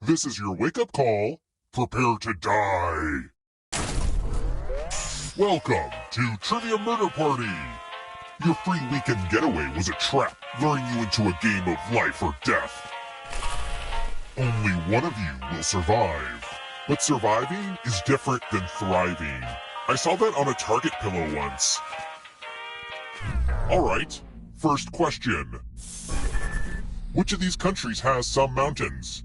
This is your wake-up call. Prepare to die. Welcome to Trivia Murder Party. Your free weekend getaway was a trap, luring you into a game of life or death. Only one of you will survive. But surviving is different than thriving. I saw that on a Target pillow once. Alright, first question. Which of these countries has some mountains?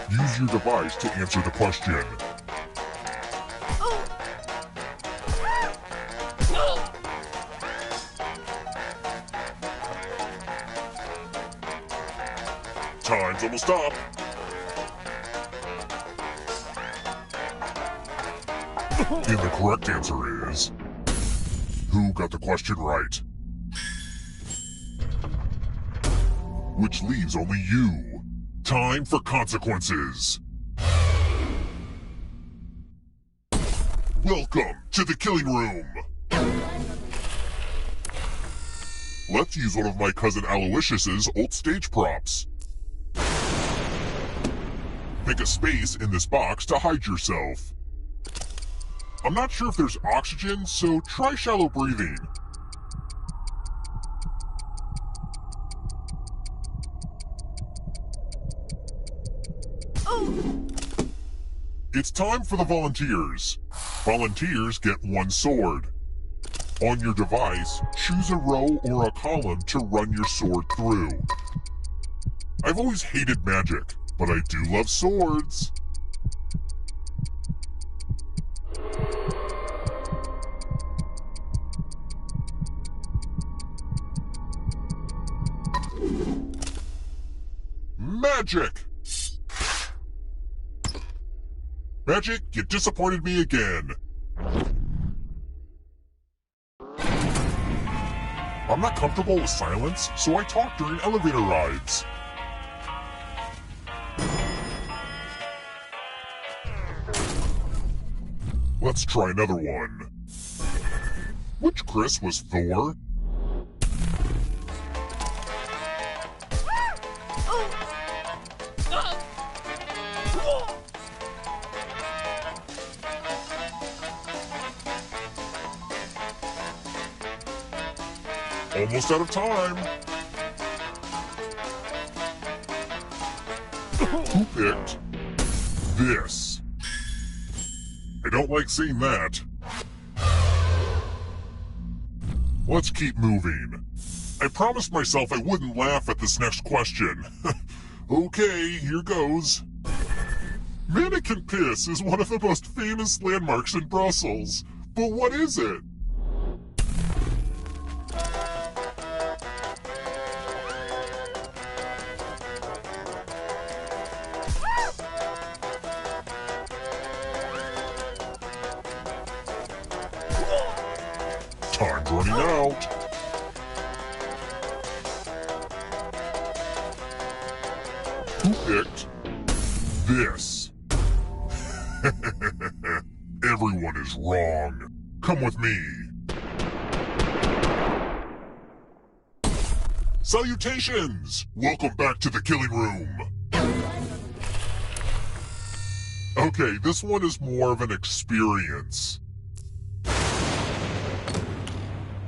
Use your device to answer the question. Time's almost up. And the correct answer is... Who got the question right? Which leaves only you. Time for consequences. Welcome to the killing room. Let's use one of my cousin Aloysius's old stage props. Pick a space in this box to hide yourself. I'm not sure if there's oxygen, so try shallow breathing. It's time for the volunteers. Volunteers get one sword. On your device, choose a row or a column to run your sword through. I've always hated magic, but I do love swords. Magic! Magic, you disappointed me again. I'm not comfortable with silence, so I talk during elevator rides. Let's try another one. Which Chris was Thor? Almost out of time. Who picked this? I don't like seeing that. Let's keep moving. I promised myself I wouldn't laugh at this next question. Okay, here goes. Mannequin piss is one of the most famous landmarks in Brussels. But what is it? Time's running out. Who picked this? Everyone is wrong. Come with me. Salutations! Welcome back to the killing room. Okay, this one is more of an experience.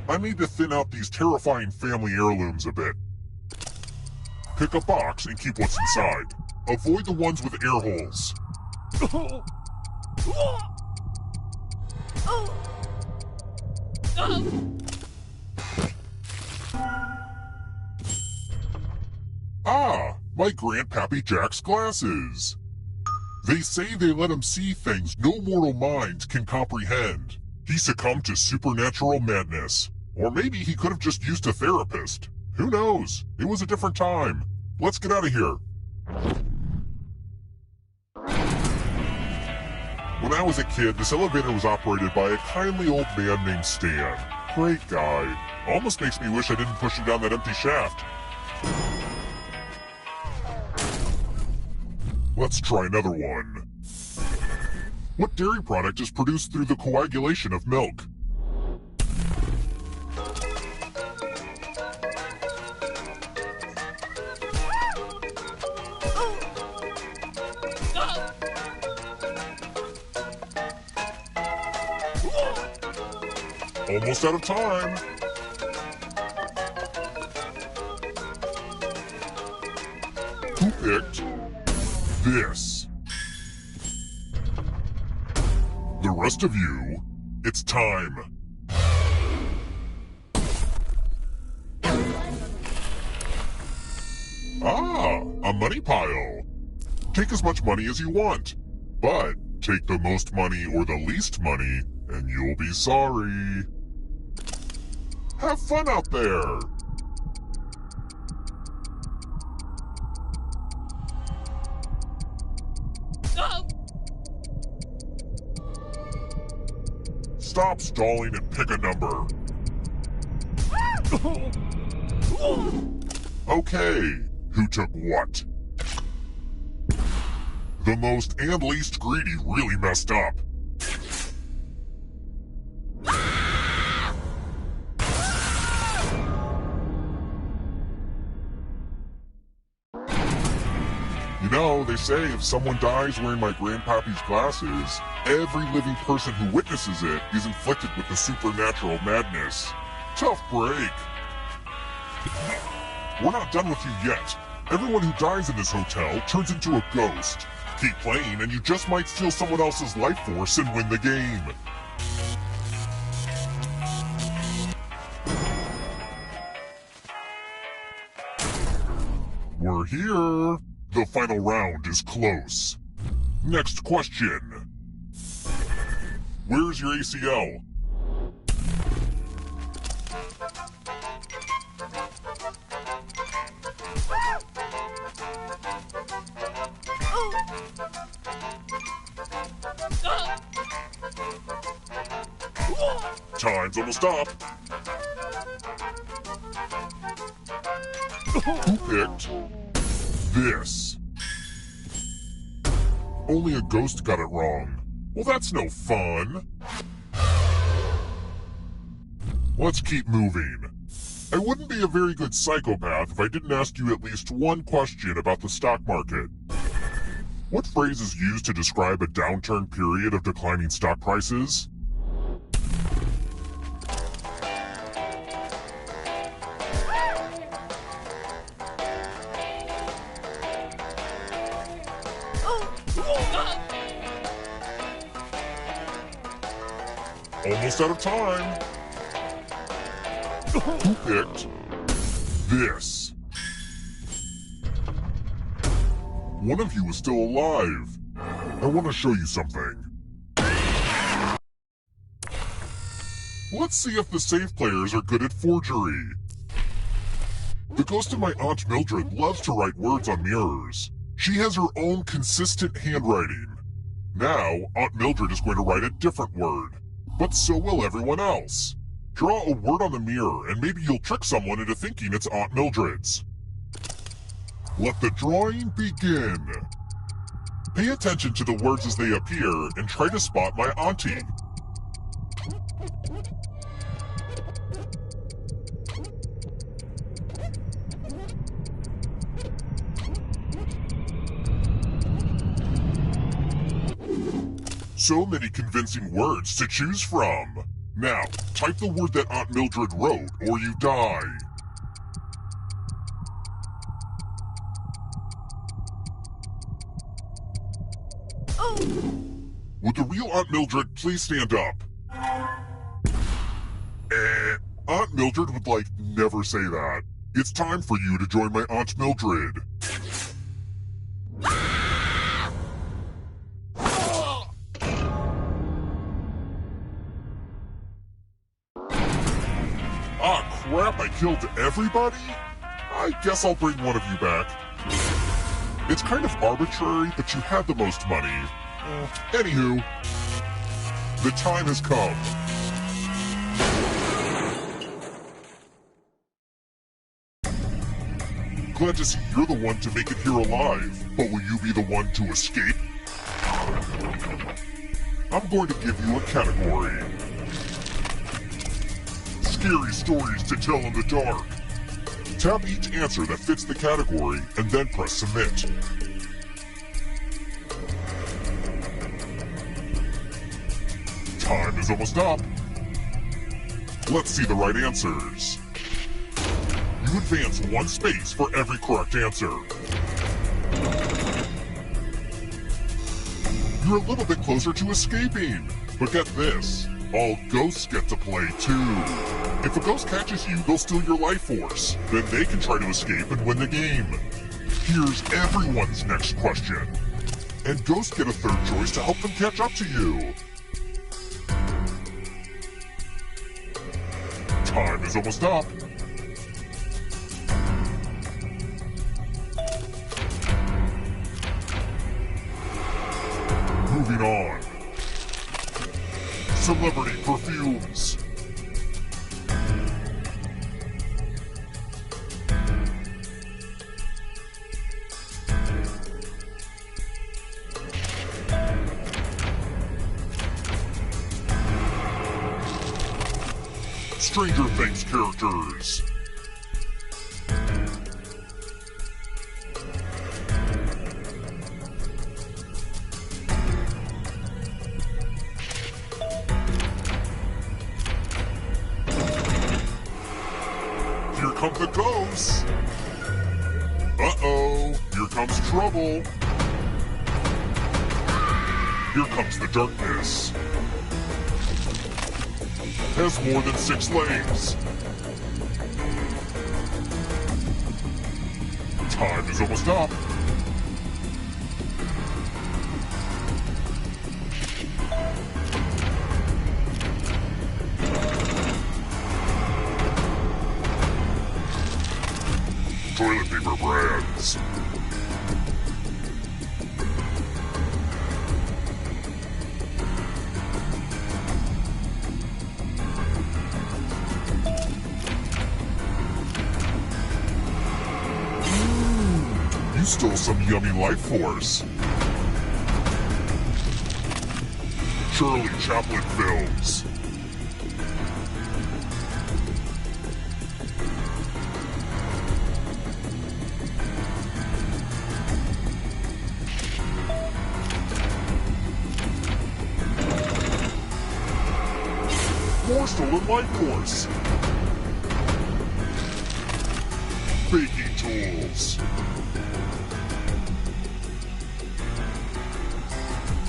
I need to thin out these terrifying family heirlooms a bit. Pick a box and keep what's inside. Avoid the ones with air holes. Ah, my Grandpappy Jack's glasses. They say they let him see things no mortal mind can comprehend. He succumbed to supernatural madness. Or maybe he could have just used a therapist. Who knows? It was a different time. Let's get out of here. When I was a kid, this elevator was operated by a kindly old man named Stan. Great guy. Almost makes me wish I didn't push him down that empty shaft. Let's try another one. What dairy product is produced through the coagulation of milk? Almost out of time. Who picked this? The rest of you, it's time. Ah, a money pile. Take as much money as you want, but take the most money or the least money, and you'll be sorry. Have fun out there! Stop stalling and pick a number. Okay, who took what? The most and least greedy really messed up. You know, they say if someone dies wearing my Grandpappy's glasses, every living person who witnesses it is inflicted with the supernatural madness. Tough break. We're not done with you yet. Everyone who dies in this hotel turns into a ghost. Keep playing and you just might steal someone else's life force and win the game. We're here. The final round is close. Next question. Where's your ACL? Time's almost up. Who picked this? Only a ghost got it wrong. Well, that's no fun. Let's keep moving. I wouldn't be a very good psychopath if I didn't ask you at least one question about the stock market. What phrase is used to describe a downturn period of declining stock prices? Almost out of time. Who picked this? One of you is still alive. I want to show you something. Let's see if the safe players are good at forgery. The ghost of my Aunt Mildred loves to write words on mirrors. She has her own consistent handwriting. Now, Aunt Mildred is going to write a different word. But so will everyone else. Draw a word on the mirror and maybe you'll trick someone into thinking it's Aunt Mildred's. Let the drawing begin. Pay attention to the words as they appear and try to spot my auntie. So many convincing words to choose from. Now, type the word that Aunt Mildred wrote, or you die. Would the real Aunt Mildred please stand up? Aunt Mildred would never say that. It's time for you to join my Aunt Mildred. Ah, crap, I killed everybody? I guess I'll bring one of you back. It's kind of arbitrary, but you had the most money. Anywho, the time has come. Glad to see you're the one to make it here alive, but will you be the one to escape? I'm going to give you a category. Scary stories to tell in the dark. Tap each answer that fits the category and then press submit. Time is almost up. Let's see the right answers. You advance 1 space for every correct answer. You're a little bit closer to escaping. But get this, all ghosts get to play too. If a ghost catches you, they'll steal your life force. Then they can try to escape and win the game. Here's everyone's next question. And ghosts get a third choice to help them catch up to you. Time is almost up. Moving on. Celebrity perfumes. Stranger Things characters. Here come the ghosts. Uh-oh, here comes trouble. Here comes the darkness. Has more than 6 legs. Time is almost up. Toilet paper brands. You stole some yummy life force. Charlie Chaplin films. More stolen life force. Baking tools.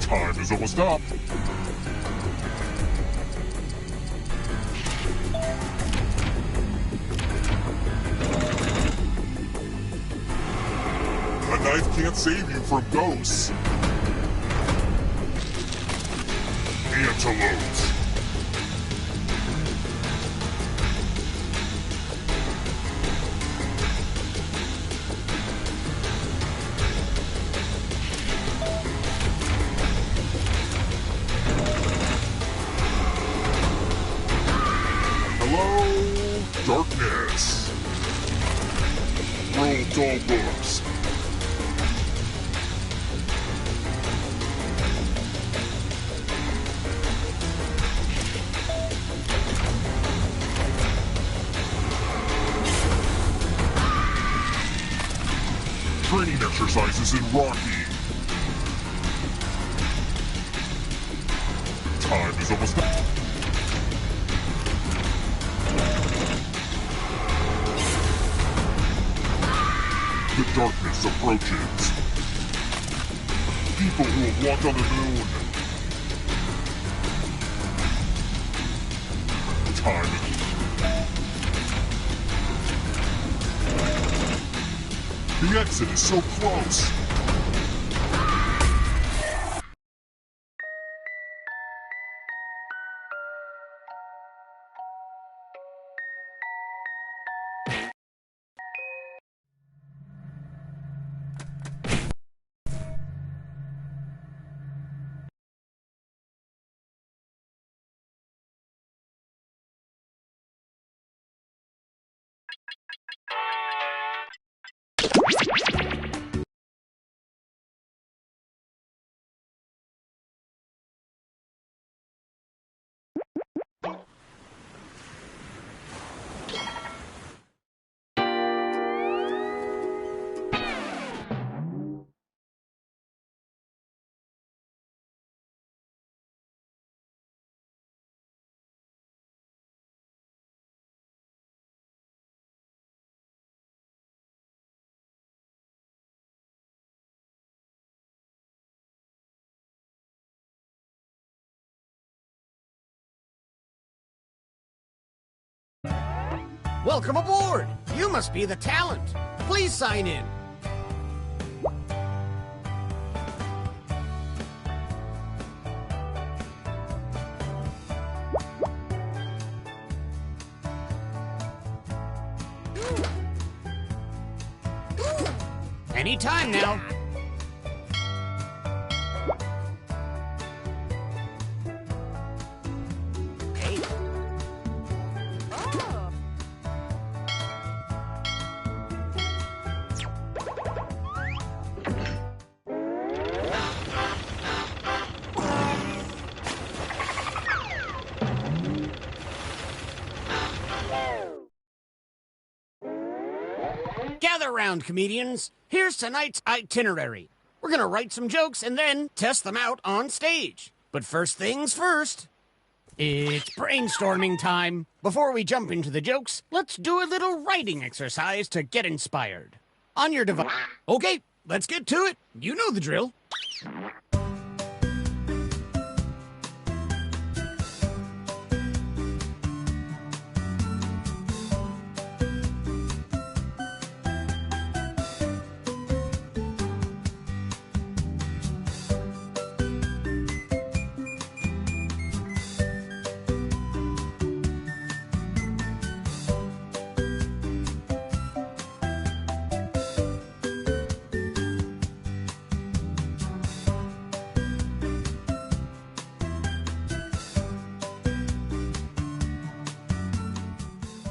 Time is almost up. A knife can't save you from ghosts. Antelopes. Hello, darkness. Roll doll books. Training exercises in Rocky. Time is almost up. The darkness approaches. People who have walked on the moon. Time. The exit is so close. Welcome aboard! You must be the talent. Please sign in. Anytime now. Gather round, comedians. Here's tonight's itinerary. We're gonna write some jokes and then test them out on stage. But first things first, it's brainstorming time. Before we jump into the jokes, let's do a little writing exercise to get inspired. On your device. Okay, let's get to it. You know the drill.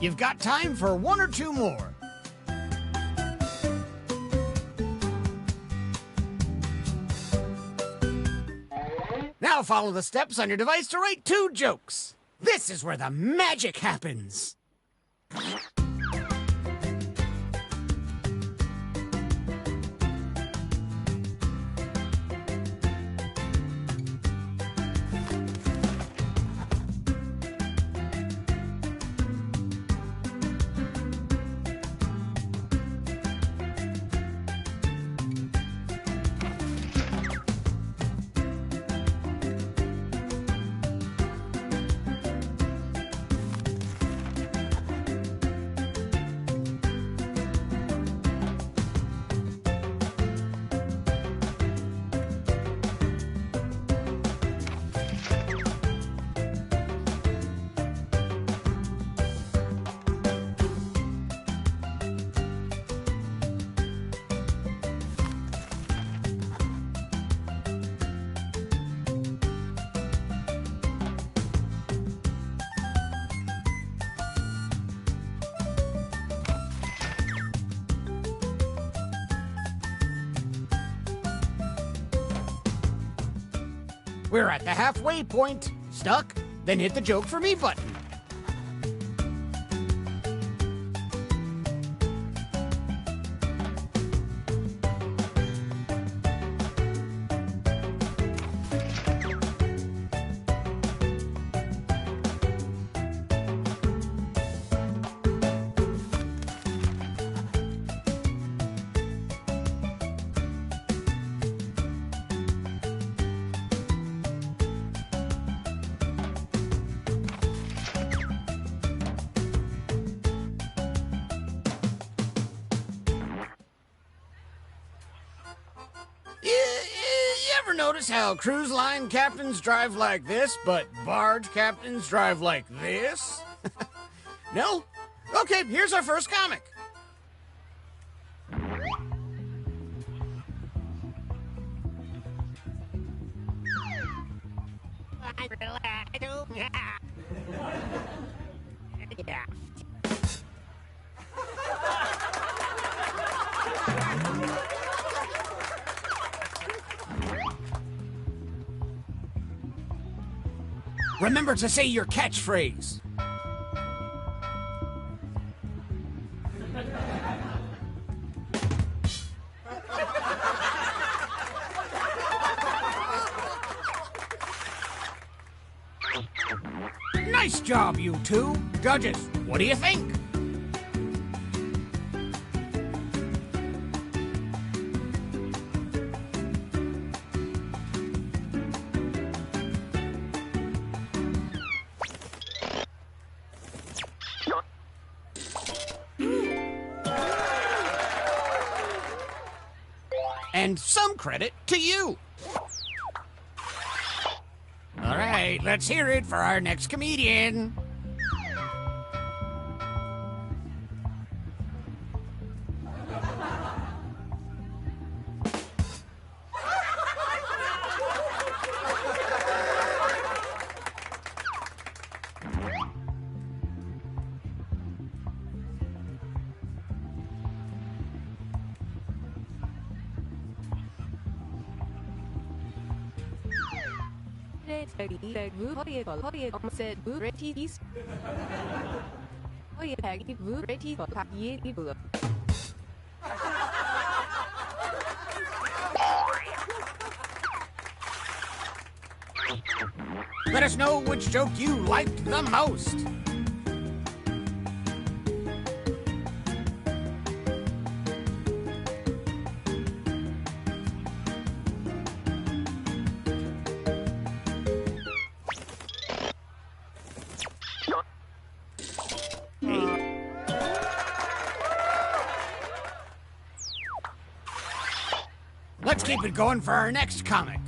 You've got time for one or two more. Now follow the steps on your device to write 2 jokes. This is where the magic happens. We're at the halfway point. Stuck? Then hit the joke for me button. notice how cruise line captains drive like this, but barge captains drive like this? No? Okay, here's our first comic. Yeah. Remember to say your catchphrase. Nice job, you two. Judges, what do you think? And some credit to you. All right, let's hear it for our next comedian. Let us know which joke you liked the most. Let's keep it going for our next comic.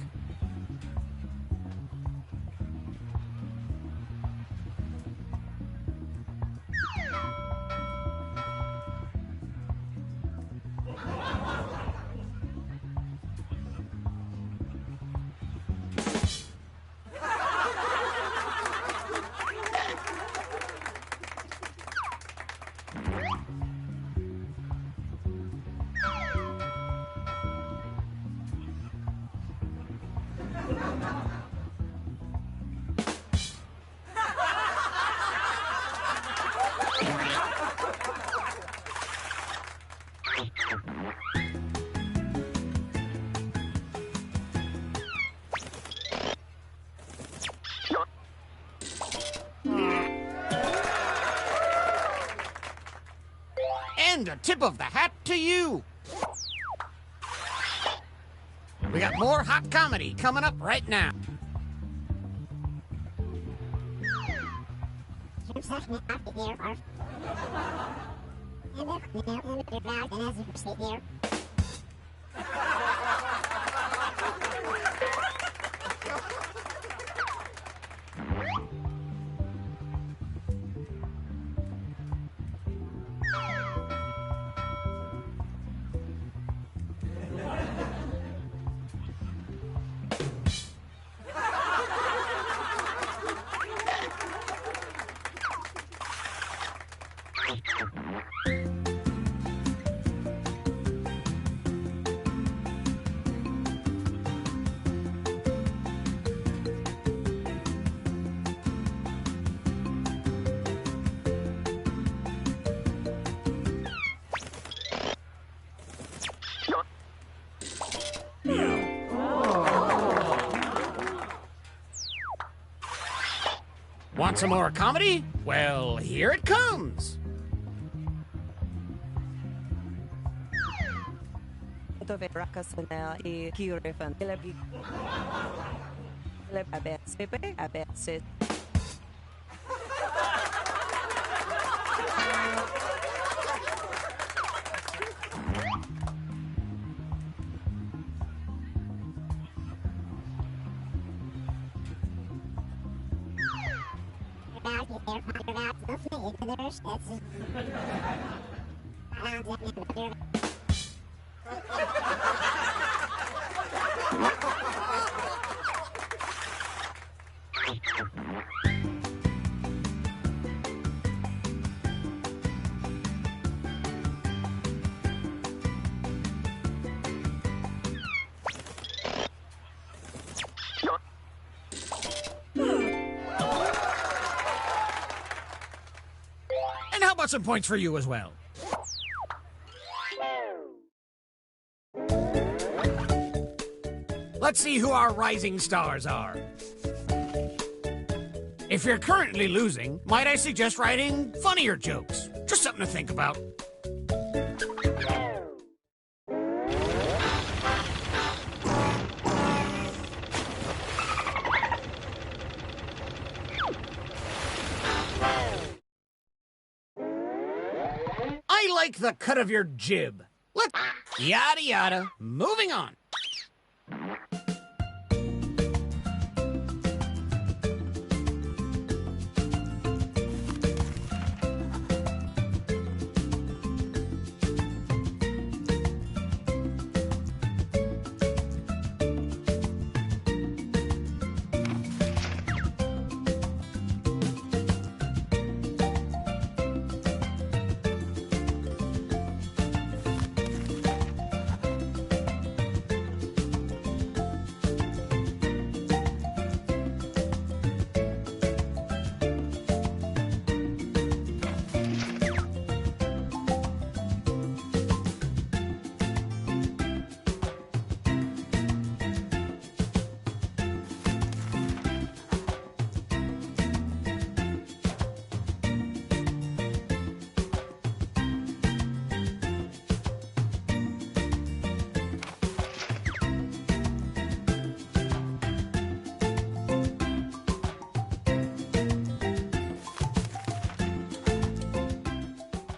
And a tip of the hat to you. We got more hot comedy coming up right now. Want some more comedy? Well, here it comes. And how about some points for you as well? Let's see who our rising stars are. If you're currently losing, might I suggest writing funnier jokes? Just something to think about. I like the cut of your jib. Let's yada yada. Moving on.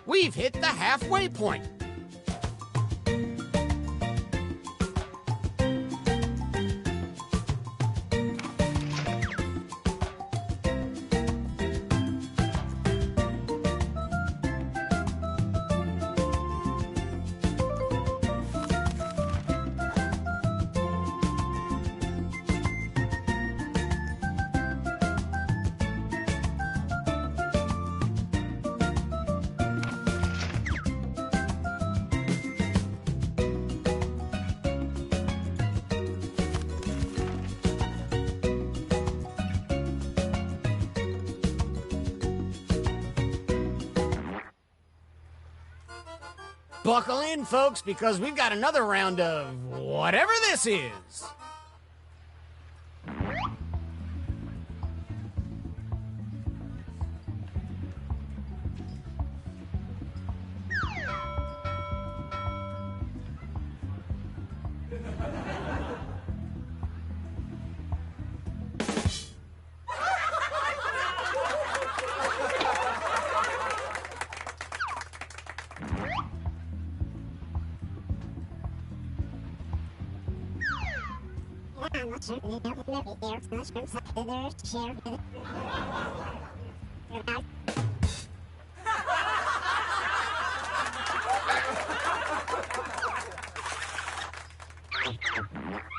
We've hit the halfway point. Buckle in, folks, because we've got another round of whatever this is.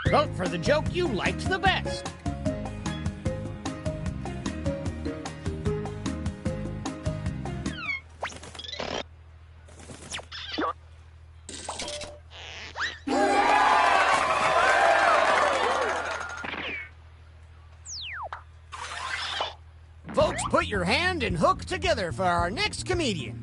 Vote for the joke you liked the best. Folks, put your hand and hook together for our next comedian.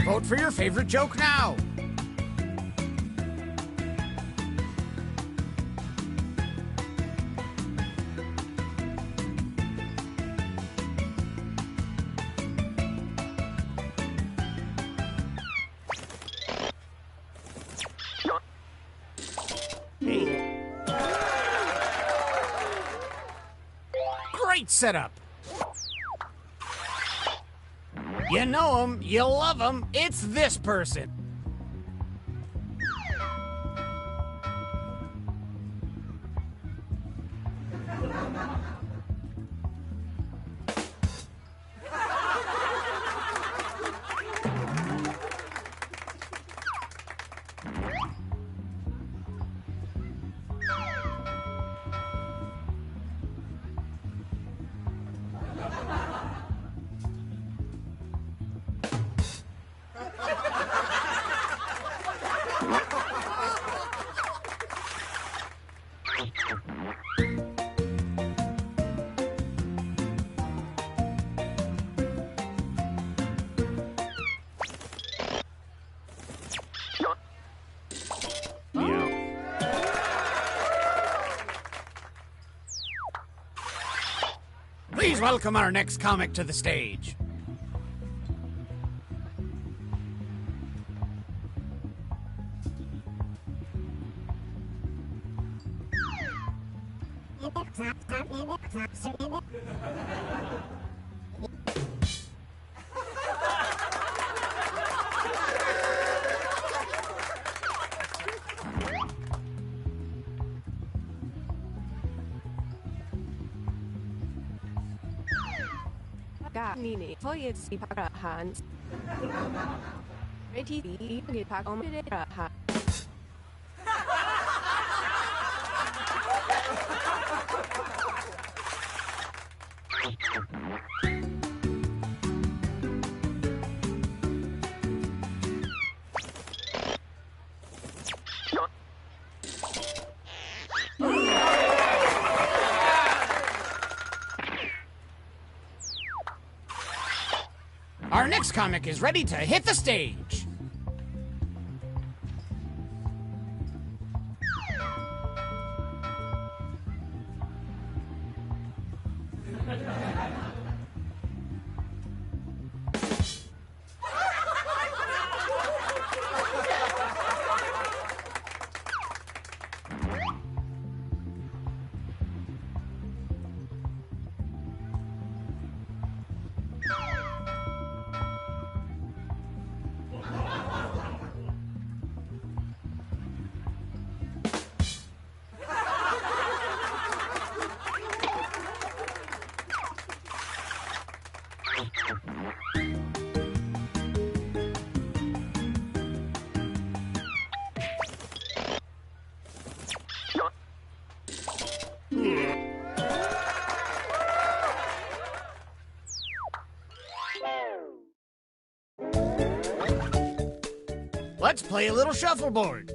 Vote for your favorite joke now. light setup. You know him, you love him, it's this person. Please welcome our next comic to the stage. Nini, twoje si para Hans. Reti di get pak om de ha. Our next comic is ready to hit the stage. Let's play a little shuffleboard.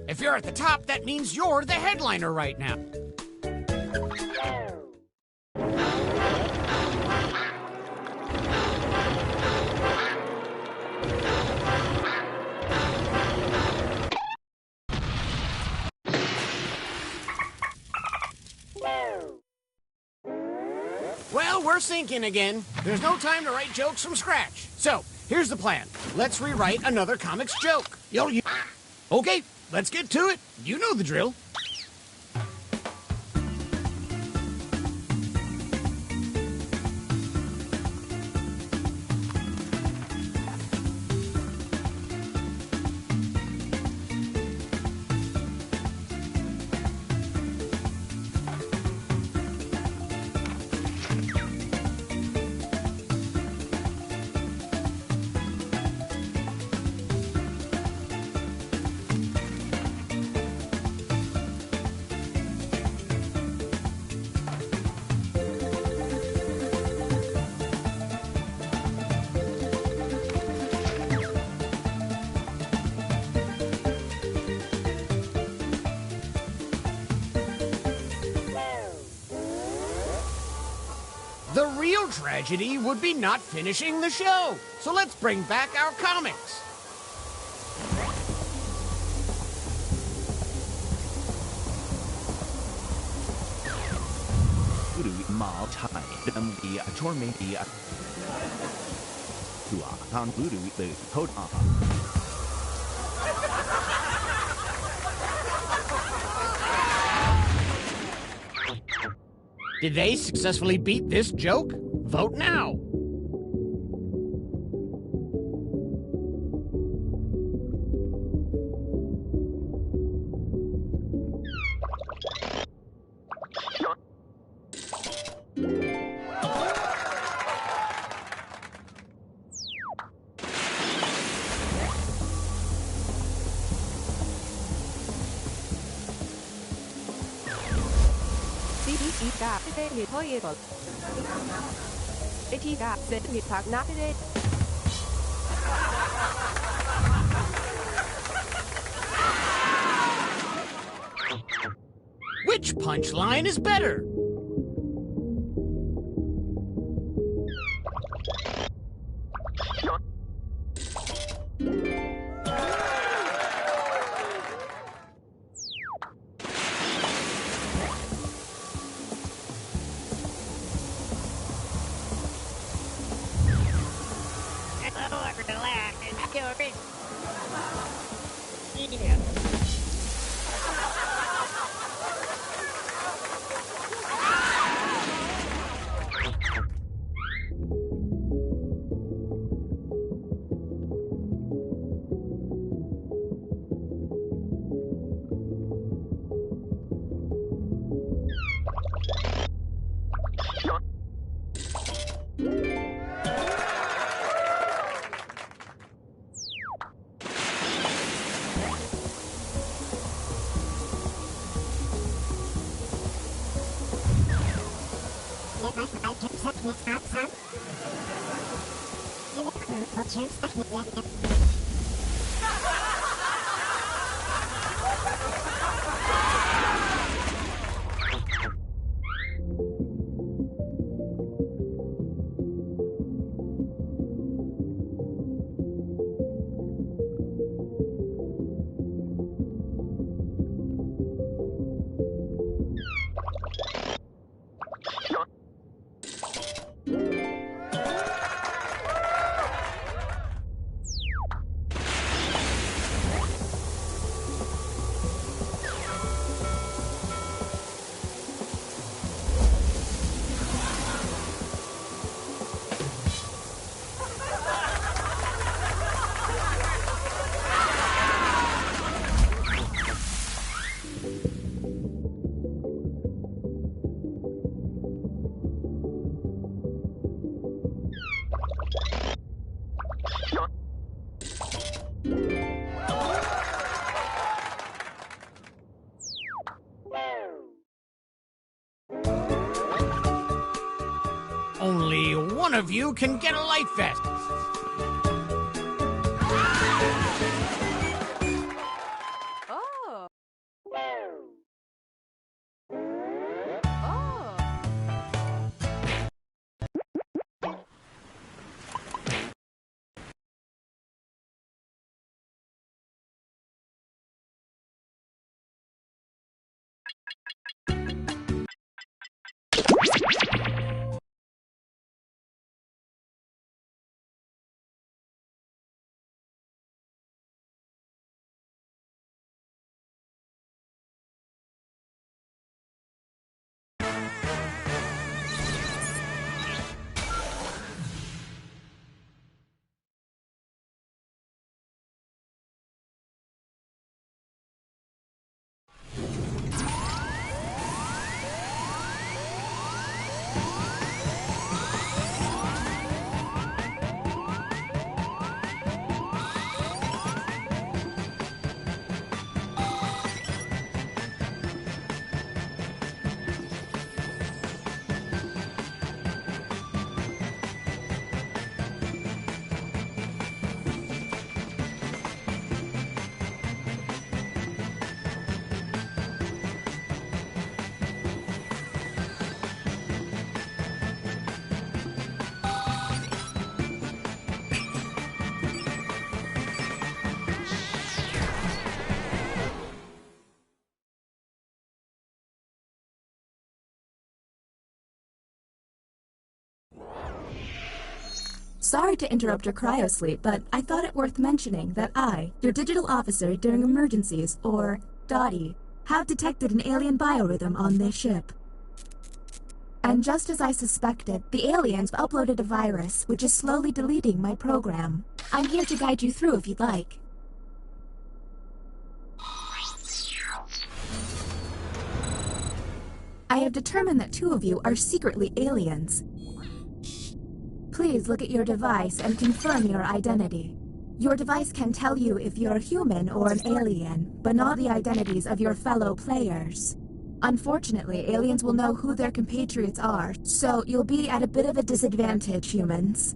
If you're at the top, that means you're the headliner right now. Well, we're sinking again. There's no time to write jokes from scratch. So, here's the plan. Let's rewrite another comic's joke. Okay, let's get to it. You know the drill. The real tragedy would be not finishing the show. So let's bring back our comics. Did they successfully beat this joke? Vote now. CDC가 세미터의 것. AT가 세미탁 나트레. Which punchline is better? Only one of you can get a light vest. Oh. Sorry to interrupt your cryosleep, but I thought it worth mentioning that I, your digital officer during emergencies, or DOTI, have detected an alien biorhythm on this ship. And just as I suspected, the aliens uploaded a virus which is slowly deleting my program. I'm here to guide you through if you'd like. I have determined that 2 of you are secretly aliens. Please look at your device and confirm your identity. Your device can tell you if you're a human or an alien, but not the identities of your fellow players. Unfortunately, aliens will know who their compatriots are, so you'll be at a bit of a disadvantage, humans.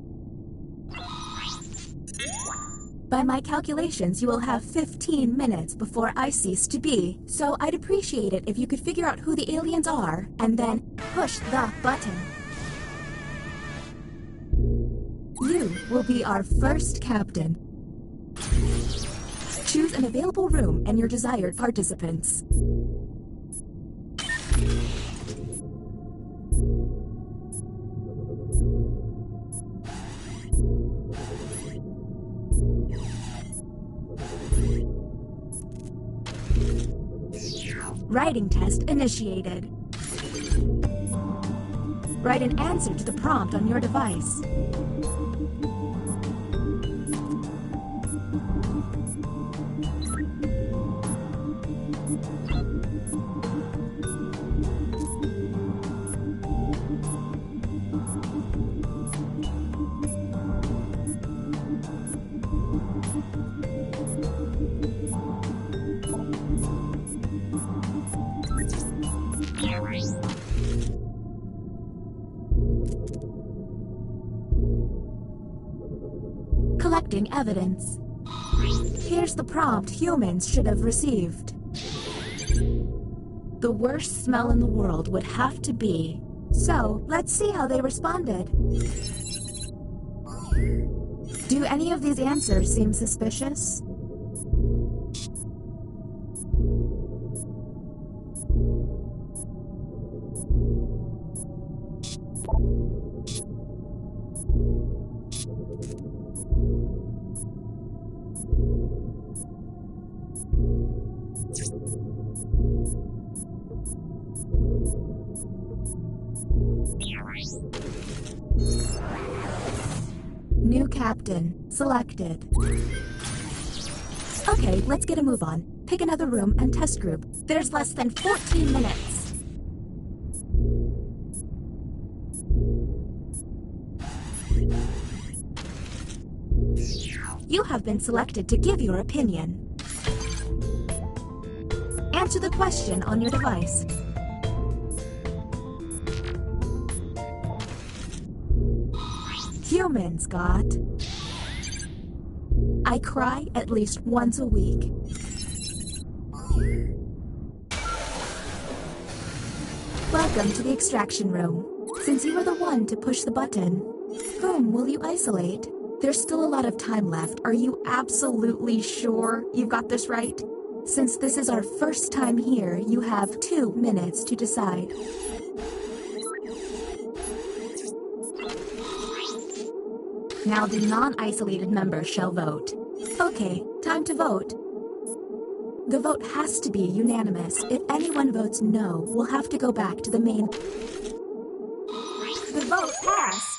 By my calculations, you will have 15 minutes before I cease to be, so I'd appreciate it if you could figure out who the aliens are, and then push the button. You will be our first captain. Choose an available room and your desired participants. Writing test initiated. Write an answer to the prompt on your device. Collecting evidence. Here's the prompt humans should have received. The worst smell in the world would have to be. So, let's see how they responded. Do any of these answers seem suspicious? New captain selected. Okay, let's get a move on. Pick another room and test group. There's less than 14 minutes. You have been selected to give your opinion. Answer the question on your device. Humans got. I cry at least once a week. Welcome to the extraction room. Since you were the one to push the button, whom will you isolate? There's still a lot of time left. Are you absolutely sure you've got this right? Since this is our first time here, you have 2 minutes to decide. Now the non-isolated members shall vote. Okay, time to vote. The vote has to be unanimous. If anyone votes no, we'll have to go back to the main. The vote passed.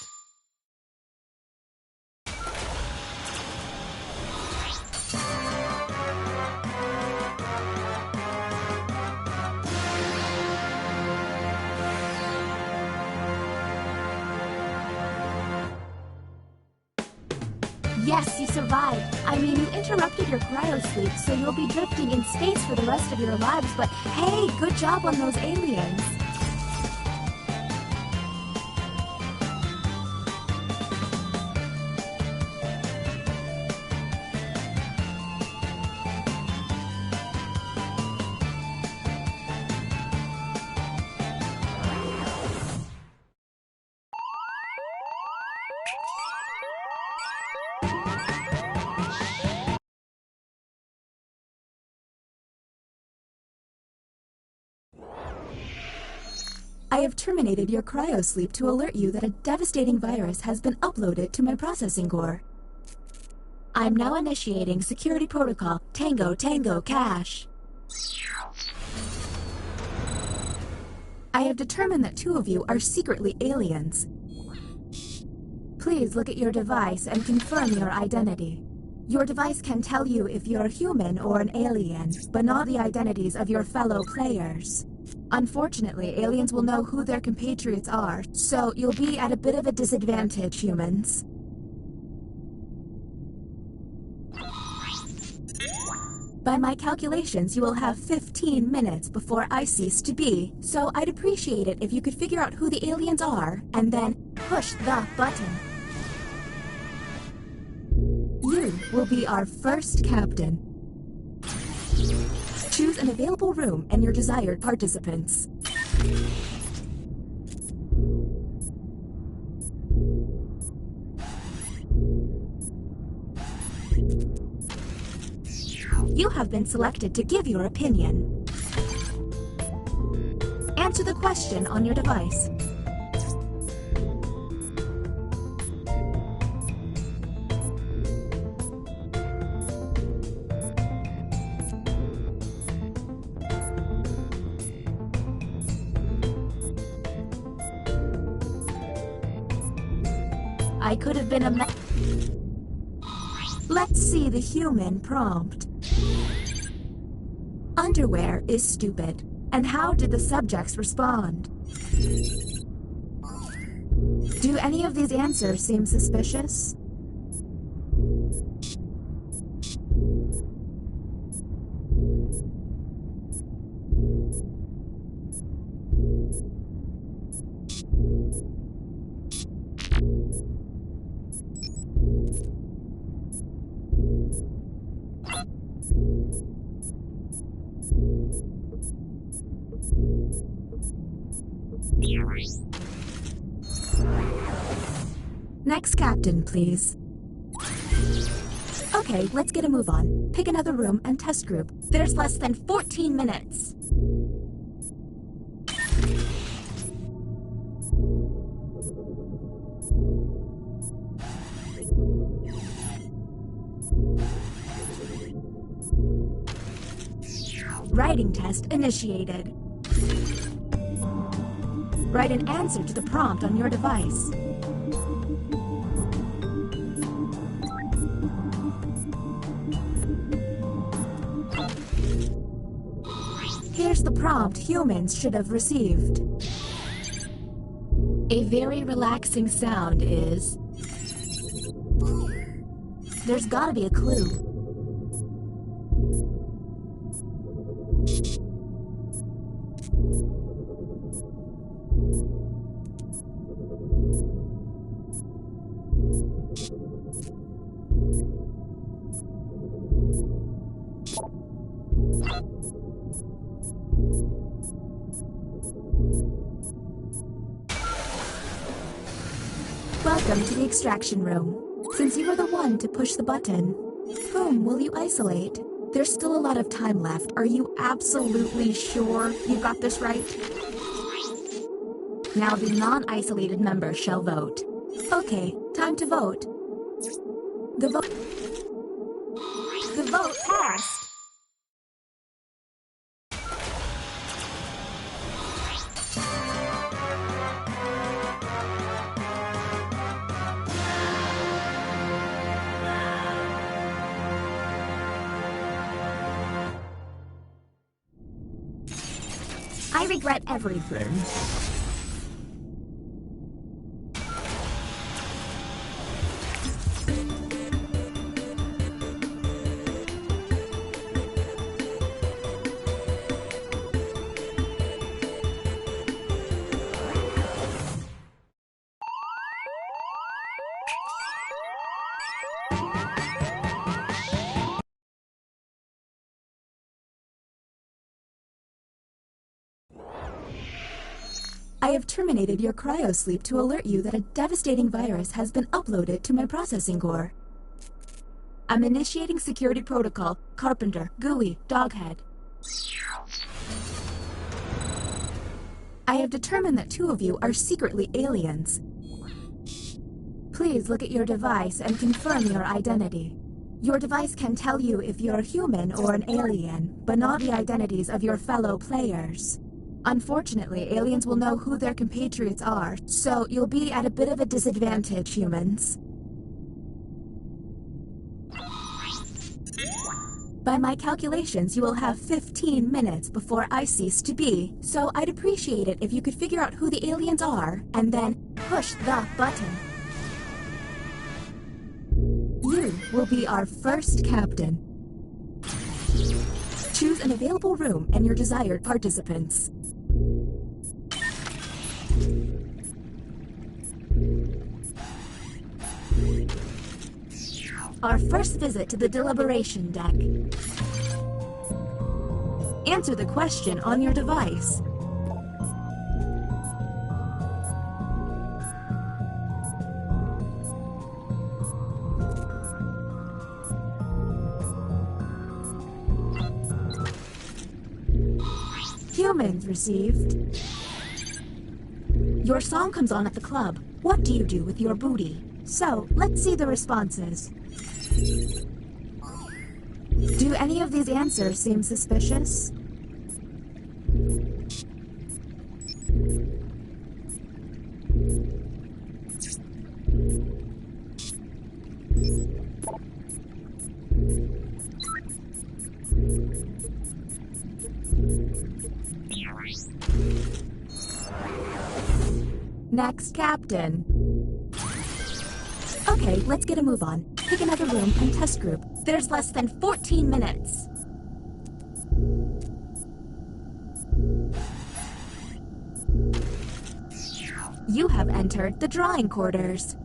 Yes, you survived. I mean, you interrupted your cryosleep, so you'll be drifting in space for the rest of your lives, but hey, good job on those aliens. I have terminated your cryosleep to alert you that a devastating virus has been uploaded to my processing core. I'm now initiating security protocol Tango Tango Cash. I have determined that two of you are secretly aliens. Please look at your device and confirm your identity. Your device can tell you if you're human or an alien, but not the identities of your fellow players. Unfortunately, aliens will know who their compatriots are, so you'll be at a bit of a disadvantage, humans. By my calculations, you will have 15 minutes before I cease to be, so I'd appreciate it if you could figure out who the aliens are, and then push the button. You will be our first captain. Choose an available room and your desired participants. You have been selected to give your opinion. Answer the question on your device. I could have been a Let's see the human prompt. Underwear is stupid. And how did the subjects respond? Do any of these answers seem suspicious? Next captain, please. Okay, let's get a move on. Pick another room and test group. There's less than 14 minutes. Writing test initiated. Write an answer to the prompt on your device. Here's the prompt humans should have received. A very relaxing sound is... There's gotta be a clue. Welcome to the extraction room. Since you were the one to push the button, whom will you isolate? There's still a lot of time left. Are you absolutely sure you got this right? Now the non-isolated member shall vote. Okay, time to vote. The vote passed. I regret everything. I have terminated your cryosleep to alert you that a devastating virus has been uploaded to my processing core. I'm initiating security protocol. Carpenter, GUI, Doghead. I have determined that two of you are secretly aliens. Please look at your device and confirm your identity. Your device can tell you if you're human or an alien, but not the identities of your fellow players. Unfortunately, aliens will know who their compatriots are, so you'll be at a bit of a disadvantage, humans. By my calculations, you will have 15 minutes before I cease to be, so I'd appreciate it if you could figure out who the aliens are, and then push the button. You will be our first captain. Choose an available room and your desired participants. Our first visit to the deliberation deck. Answer the question on your device. Humans received. Your song comes on at the club. What do you do with your booty? So, let's see the responses. Do any of these answers seem suspicious? Next captain. Okay, let's get a move on. Pick another room and test group. There's less than 14 minutes. You have entered the drawing quarters.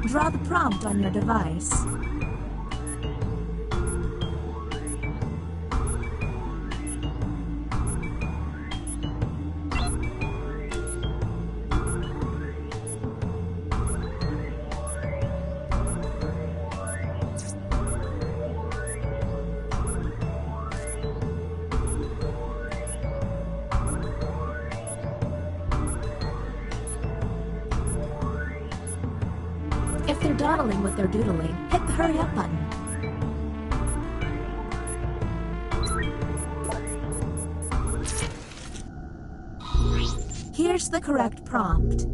Draw the prompt on your device. If they're dawdling with their doodling, hit the hurry up button. Here's the correct prompt.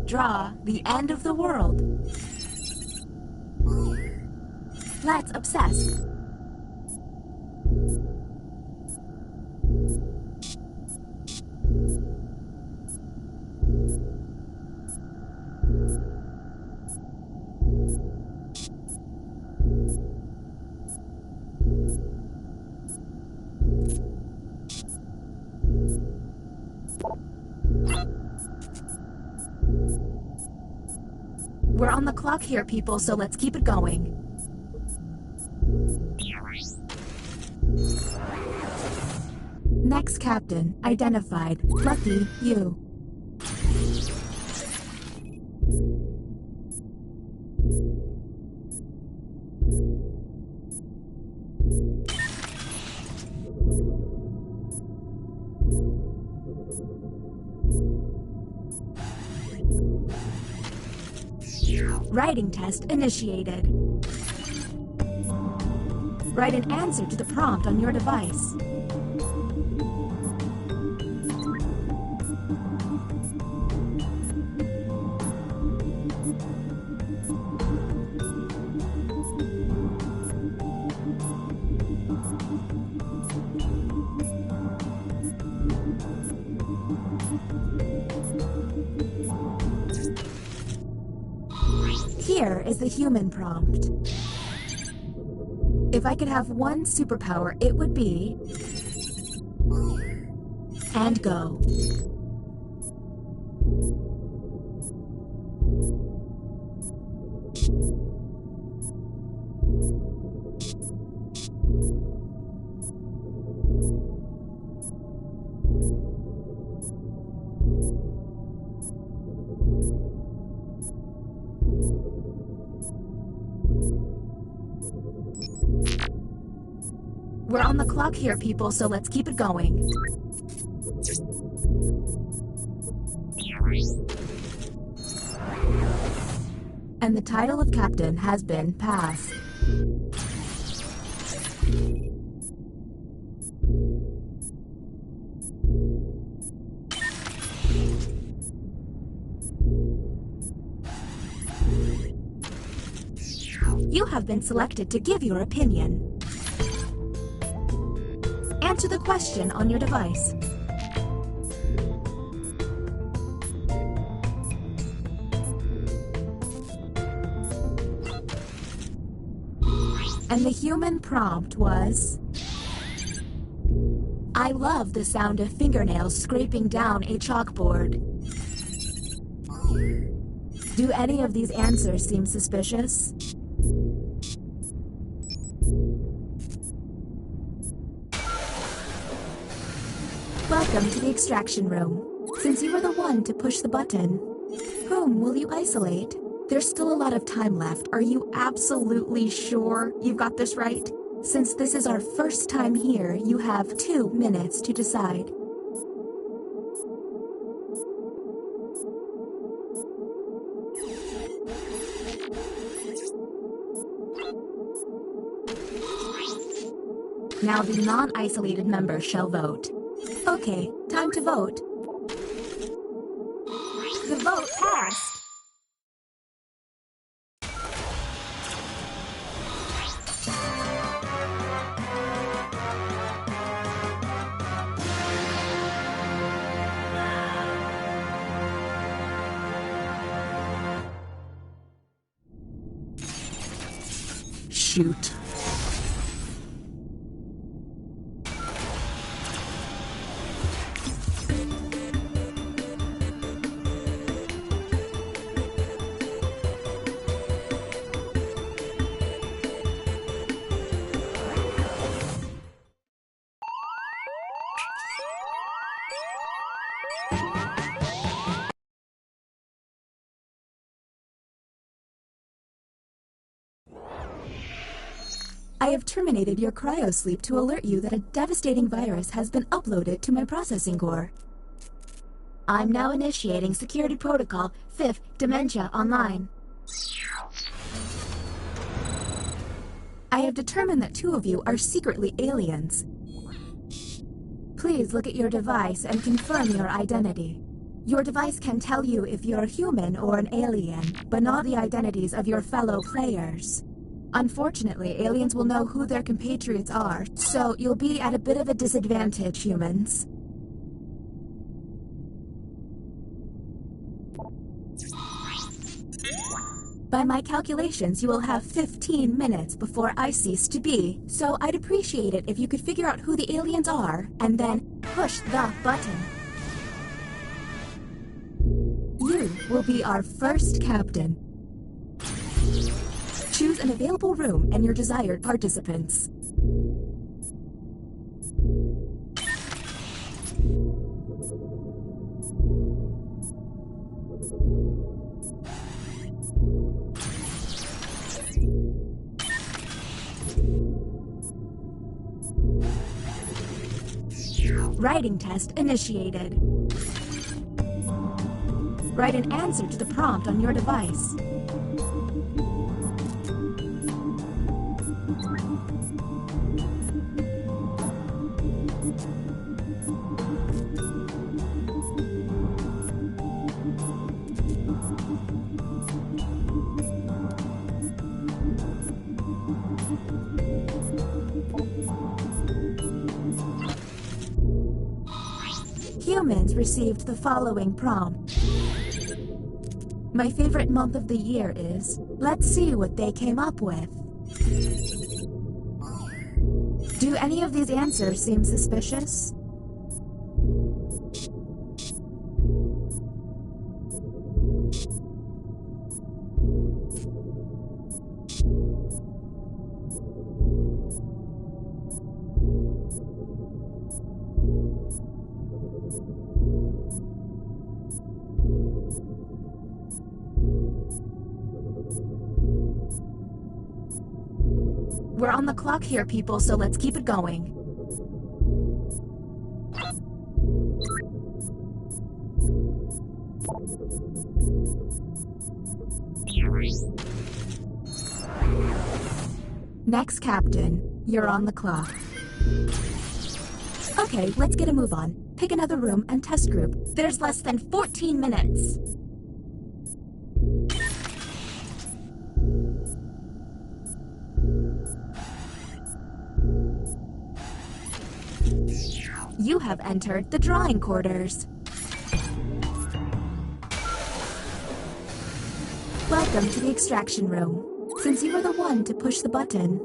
Draw the end of the world. Let's obsess. We're on the clock here, people, so let's keep it going. Next captain, identified. Lucky you. Writing test initiated. Write an answer to the prompt on your device. Here is the human prompt. If I could have one superpower, it would be... And go. We're on the clock here, people, so let's keep it going. And the title of captain has been passed. You have been selected to give your opinion. Answer the question on your device. And the human prompt was... I love the sound of fingernails scraping down a chalkboard. Do any of these answers seem suspicious? Welcome to the extraction room. Since you were the one to push the button, whom will you isolate? There's still a lot of time left. Are you absolutely sure you've got this right? Since this is our first time here, you have 2 minutes to decide. Now the non-isolated member shall vote. Okay, time to vote. The vote passed. Shoot. I have terminated your cryosleep to alert you that a devastating virus has been uploaded to my processing core. I'm now initiating Security Protocol 5th Dementia Online. I have determined that 2 of you are secretly aliens. Please look at your device and confirm your identity. Your device can tell you if you're human or an alien, but not the identities of your fellow players. Unfortunately, aliens will know who their compatriots are, so you'll be at a bit of a disadvantage, humans. By my calculations, you will have 15 minutes before I cease to be, so I'd appreciate it if you could figure out who the aliens are, and then push the button. You will be our first captain. Choose an available room and your desired participants. Writing test initiated. Write an answer to the prompt on your device. Humans received the following prompt. My favorite month of the year is... Let's see what they came up with. Do any of these answers seem suspicious? We're on the clock here, people, so let's keep it going. Next captain, you're on the clock. Okay, let's get a move on. Pick another room and test group. There's less than 14 minutes. You have entered the drawing quarters. Welcome to the extraction room. Since you were the one to push the button,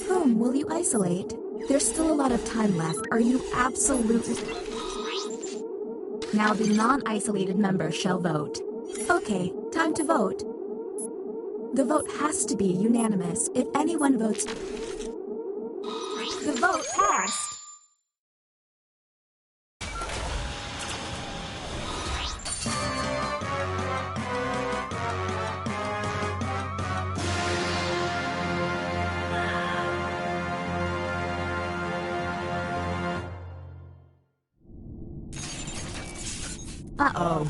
whom will you isolate? There's still a lot of time left. Are you absolutely... Now the non-isolated member shall vote. Okay, time to vote. The vote has to be unanimous. If anyone votes... The vote passed! Uh-oh.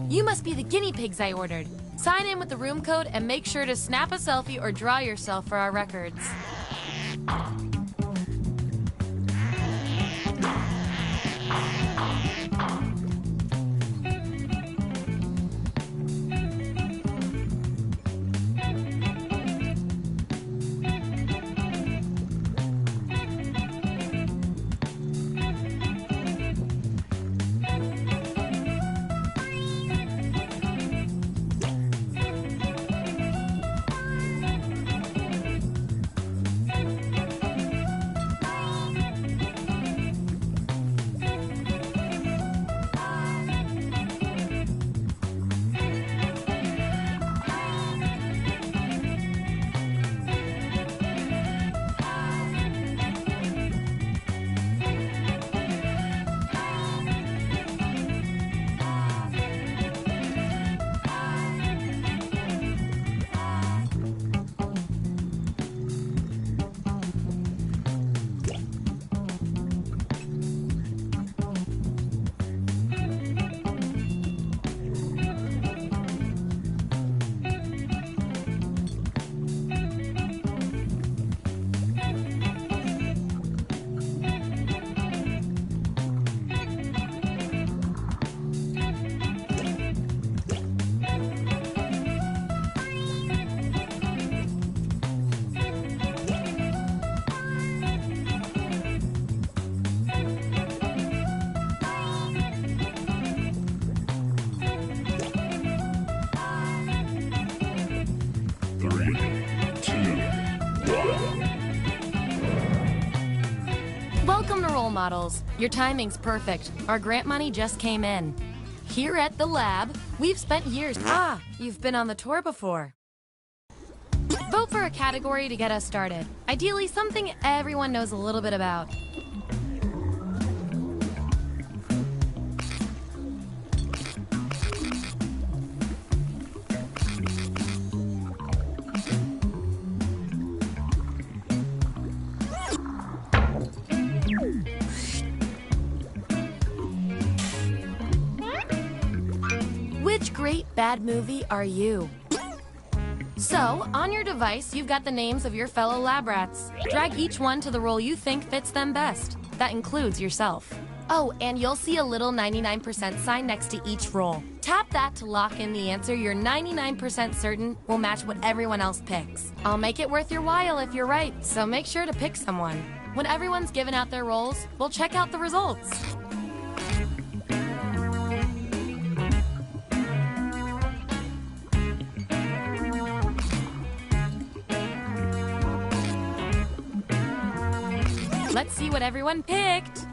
You must be the guinea pigs I ordered. Sign in with the room code and make sure to snap a selfie or draw yourself for our records. Welcome to Role Models. Your timing's perfect. Our grant money just came in. Here at the lab, we've spent years... you've been on the tour before. Vote for a category to get us started. Ideally, something everyone knows a little bit about. Which great bad movie are you? So, on your device, you've got the names of your fellow lab rats. Drag each one to the role you think fits them best. That includes yourself. Oh, and you'll see a little 99% sign next to each role. Tap that to lock in the answer you're 99% certain will match what everyone else picks. I'll make it worth your while if you're right, so make sure to pick someone. When everyone's given out their roles, we'll check out the results. Let's see what everyone picked.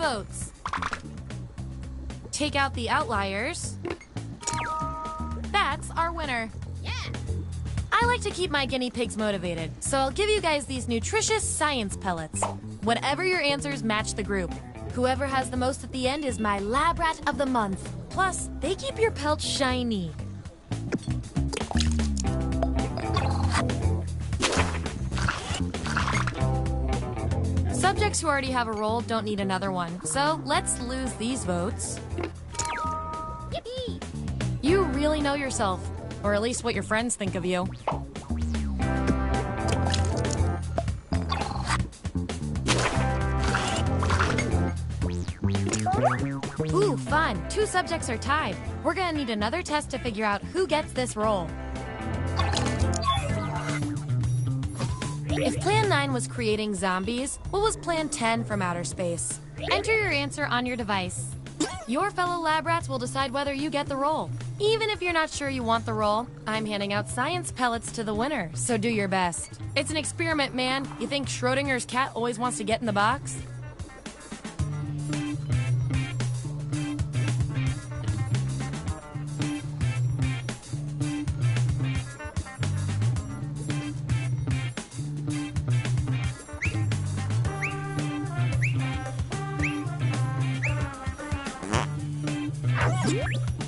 votes. Take out the outliers. That's our winner. I like to keep my guinea pigs motivated, so I'll give you guys these nutritious science pellets. Whatever your answers, match the group. Whoever has the most at the end is my lab rat of the month. Plus, they keep your pelts shiny. Subjects who already have a role don't need another one, so let's lose these votes. Yippee! You really know yourself, or at least what your friends think of you. Ooh, fun! 2 subjects are tied. We're gonna need another test to figure out who gets this role. If Plan 9 was creating zombies, what was Plan 10 from outer space? Enter your answer on your device. Your fellow lab rats will decide whether you get the role. Even if you're not sure you want the role, I'm handing out science pellets to the winner, so do your best. It's an experiment, man. You think Schrodinger's cat always wants to get in the box?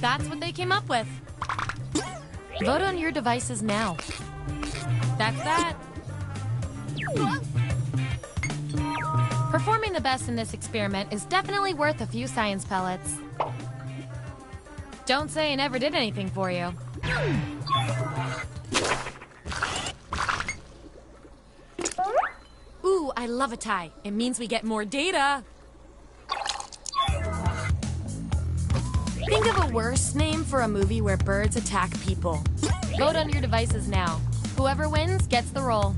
That's what they came up with. Vote on your devices now. That's that. Performing the best in this experiment is definitely worth a few science pellets. Don't say I never did anything for you. Ooh, I love a tie. It means we get more data. Think of a worse name for a movie where birds attack people. Vote on your devices now. Whoever wins gets the role.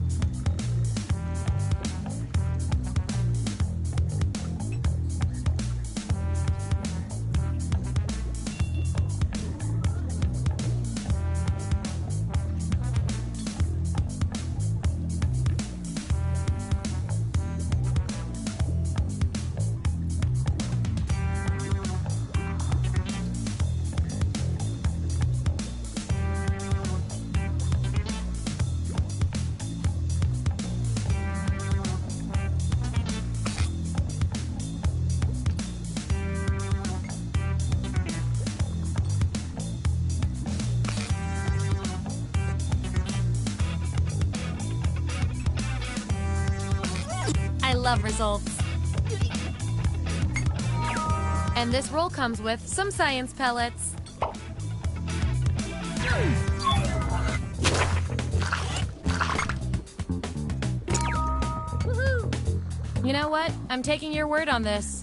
I love results. And this roll comes with some science pellets. Woohoo! You know what? I'm taking your word on this.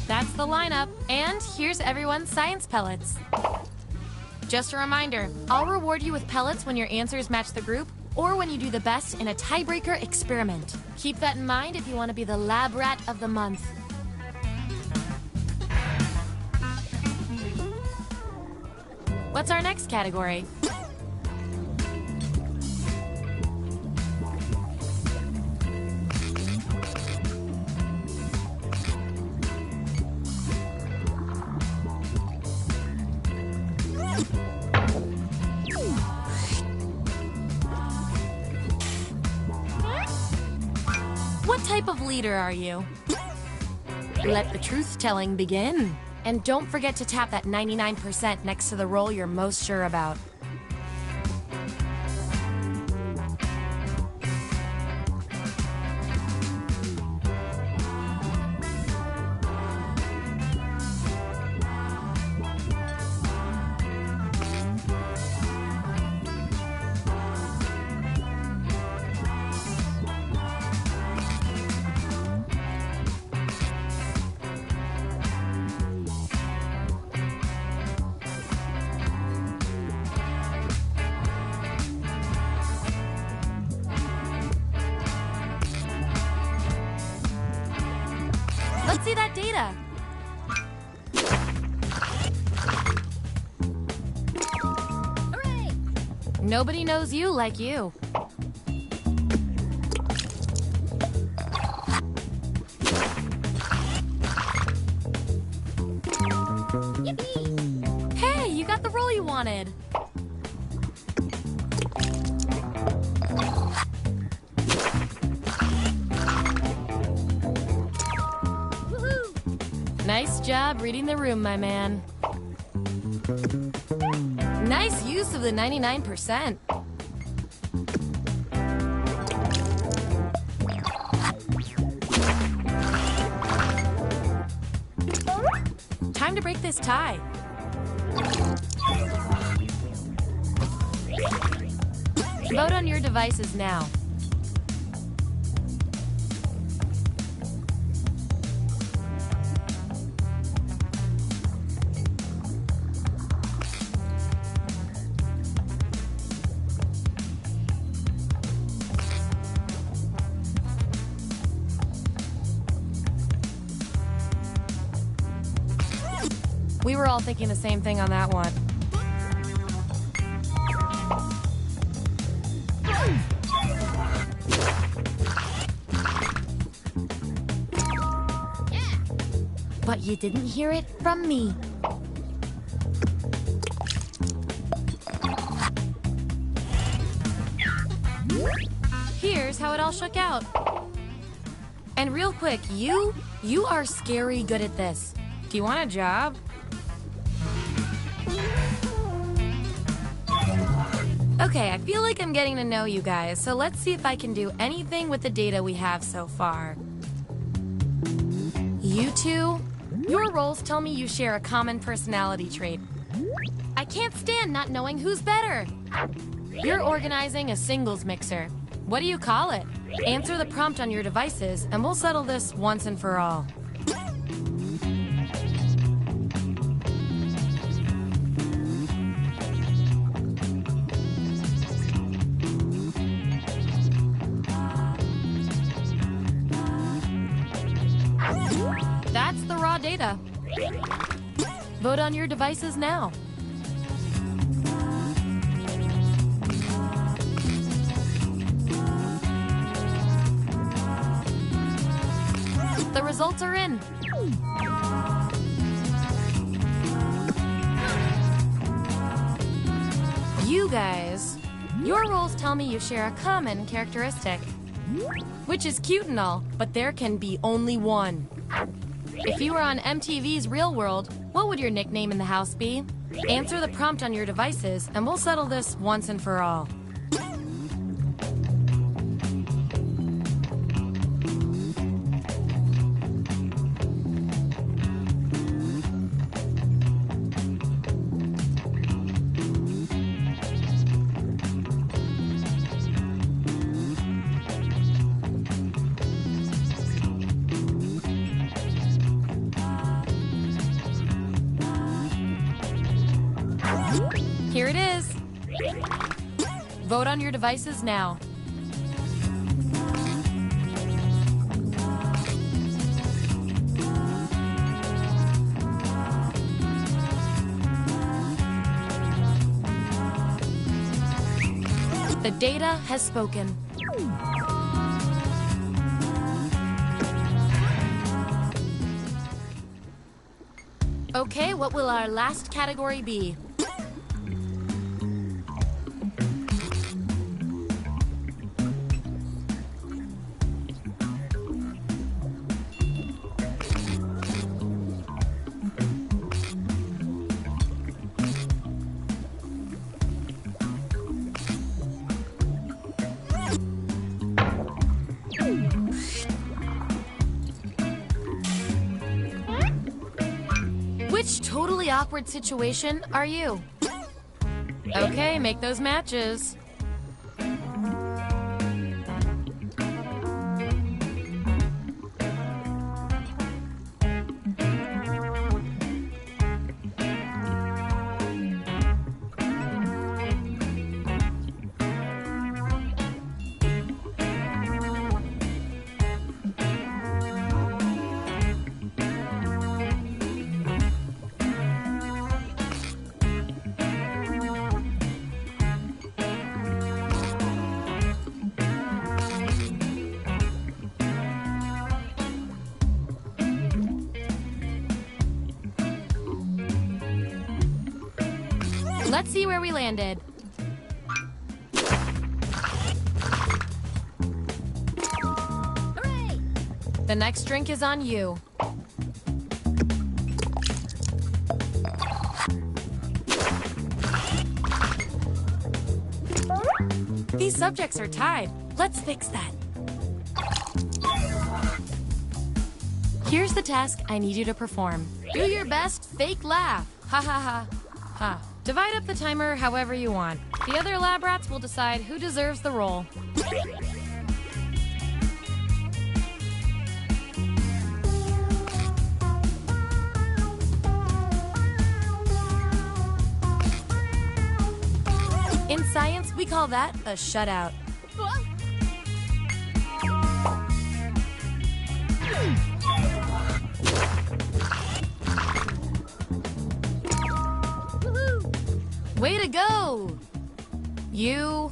That's the lineup, and here's everyone's science pellets. Just a reminder, I'll reward you with pellets when your answers match the group or when you do the best in a tiebreaker experiment. Keep that in mind if you want to be the lab rat of the month. What's our next category? What type of leader are you? Let the truth-telling begin. And don't forget to tap that 99% next to the role you're most sure about. Let's see that data. Hooray! Nobody knows you like you. Yippee! Hey, you got the role you wanted. Nice job reading the room, my man. Nice use of the 99%. Time to break this tie. Vote on your devices now. We were all thinking the same thing on that one. But you didn't hear it from me. Here's how it all shook out. And real quick, you are scary good at this. Do you want a job? Okay, I feel like I'm getting to know you guys, so let's see if I can do anything with the data we have so far. You two, your roles tell me you share a common personality trait. I can't stand not knowing who's better. You're organizing a singles mixer. What do you call it? Answer the prompt on your devices, and we'll settle this once and for all. That's the raw data. Vote on your devices now. The results are in. You guys, your roles tell me you share a common characteristic. Which is cute and all, but there can be only one. If you were on MTV's Real World, what would your nickname in the house be? Answer the prompt on your devices, and we'll settle this once and for all. Here it is. Vote on your devices now. The data has spoken. Okay, what will our last category be? Which totally awkward situation are you? Okay, make those matches. Let's see where we landed. Hooray! The next drink is on you. These subjects are tied. Let's fix that. Here's the task I need you to perform. Do your best fake laugh. Ha ha ha. Ha. Divide up the timer however you want. The other lab rats will decide who deserves the role. In science, we call that a shutout. Way to go! You...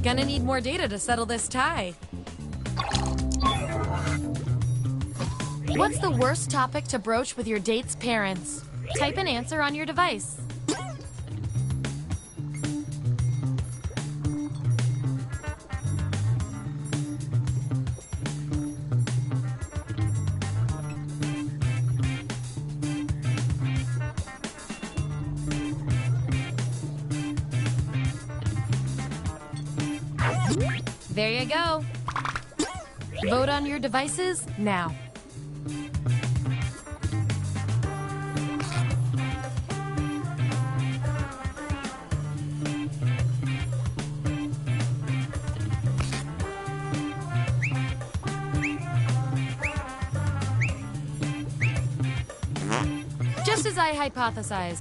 Gonna need more data to settle this tie. What's the worst topic to broach with your date's parents? Type an answer on your device. There you go. Vote on your devices now. Just as I hypothesized.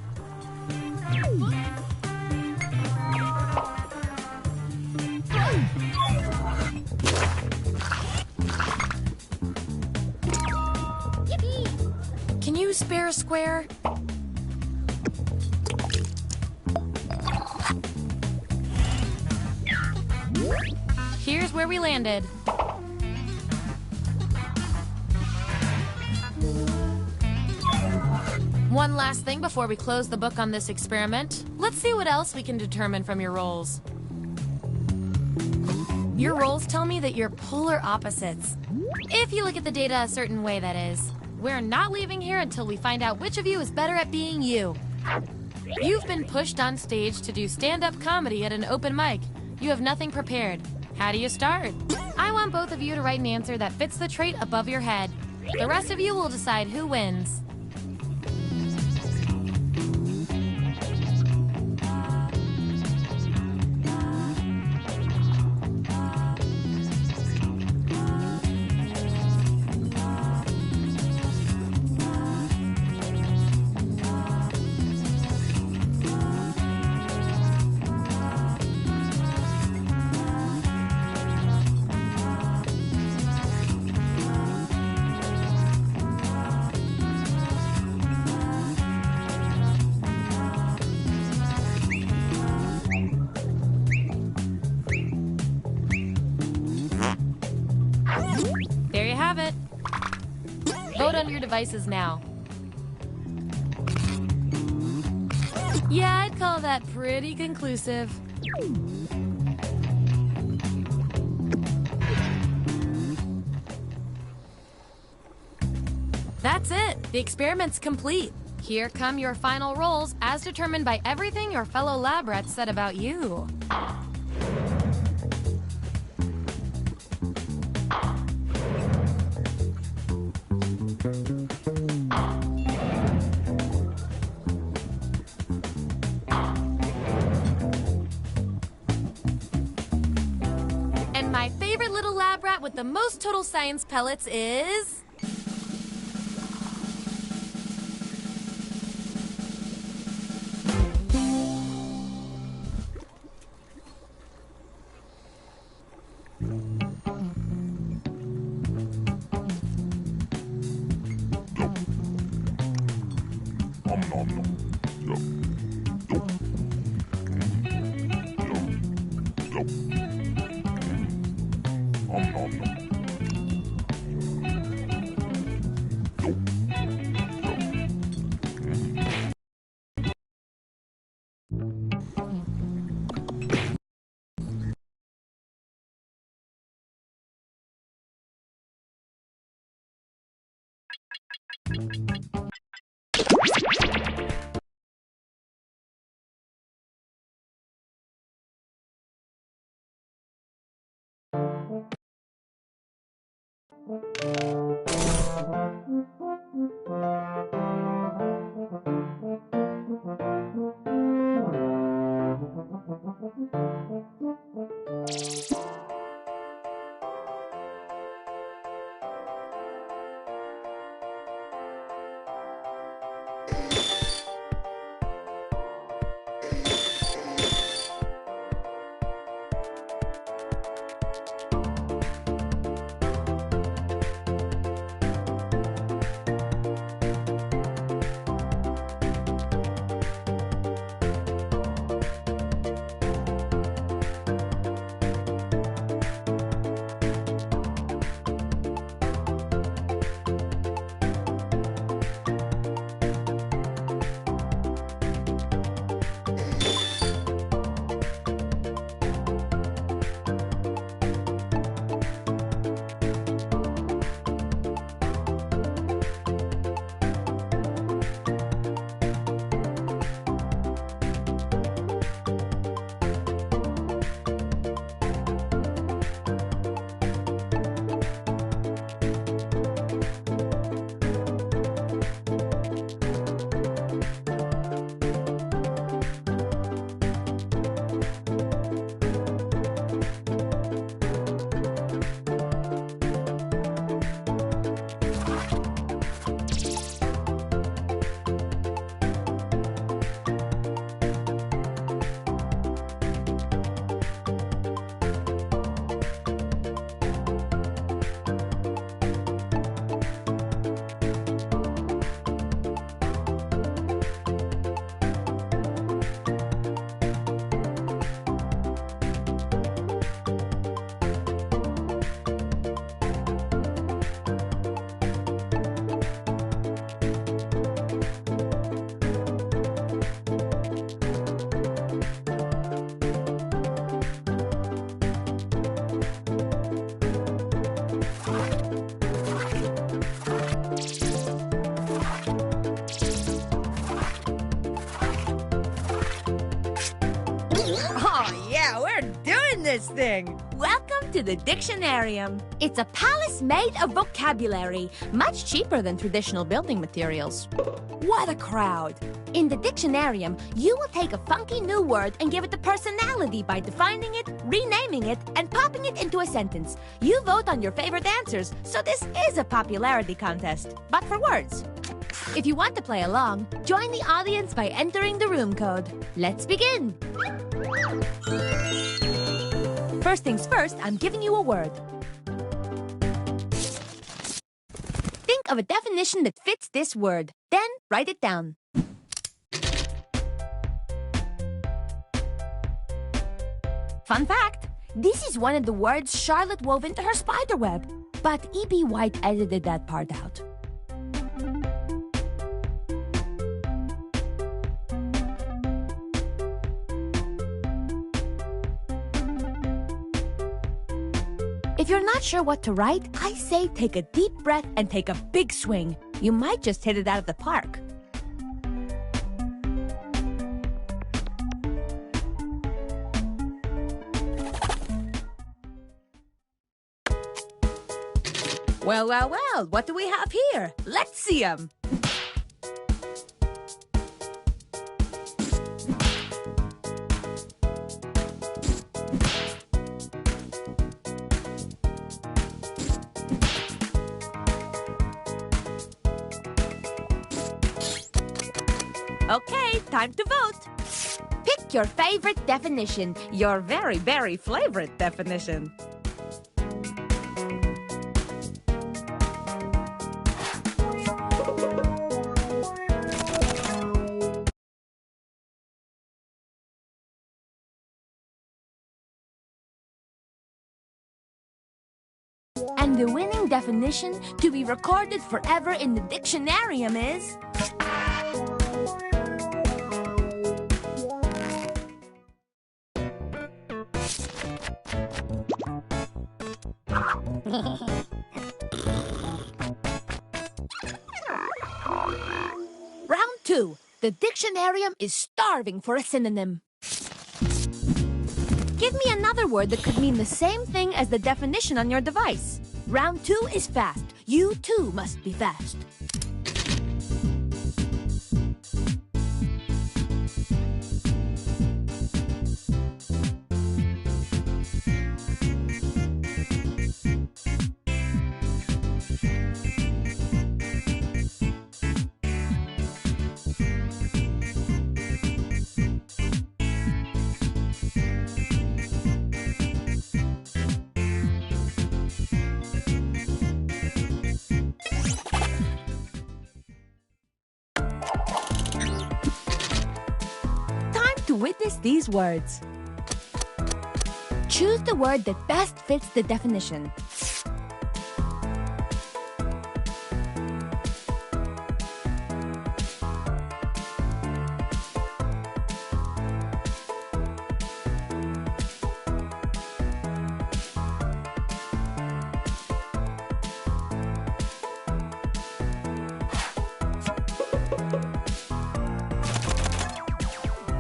Can you spare a square? Here's where we landed. One last thing before we close the book on this experiment. Let's see what else we can determine from your roles. Your roles tell me that you're polar opposites. If you look at the data a certain way, that is. We're not leaving here until we find out which of you is better at being you. You've been pushed on stage to do stand-up comedy at an open mic. You have nothing prepared. How do you start? I want both of you to write an answer that fits the trait above your head. The rest of you will decide who wins. There you have it. Vote on your devices now. Yeah, I'd call that pretty conclusive. That's it. The experiment's complete. Here come your final roles as determined by everything your fellow lab rats said about you. And my favorite little lab rat with the most total science pellets is... this thing? Welcome to the Dictionarium. It's a palace made of vocabulary, much cheaper than traditional building materials. What a crowd! In the Dictionarium, you will take a funky new word and give it a personality by defining it, renaming it, and popping it into a sentence. You vote on your favorite answers, so this is a popularity contest, but for words. If you want to play along, join the audience by entering the room code. Let's begin! First things first, I'm giving you a word. Think of a definition that fits this word, then write it down. Fun fact, this is one of the words Charlotte wove into her spider web, but E.B. White edited that part out. If you're not sure what to write, I say take a deep breath and take a big swing. You might just hit it out of the park. Well, well, well, what do we have here? Let's see 'em. Okay, time to vote. Pick your favorite definition, your very, very favorite definition. And the winning definition to be recorded forever in the Dictionarium is... The Dictionarium is starving for a synonym. Give me another word that could mean the same thing as the definition on your device. Round 2 is fast. You too must be fast. To witness these words. Choose the word that best fits the definition.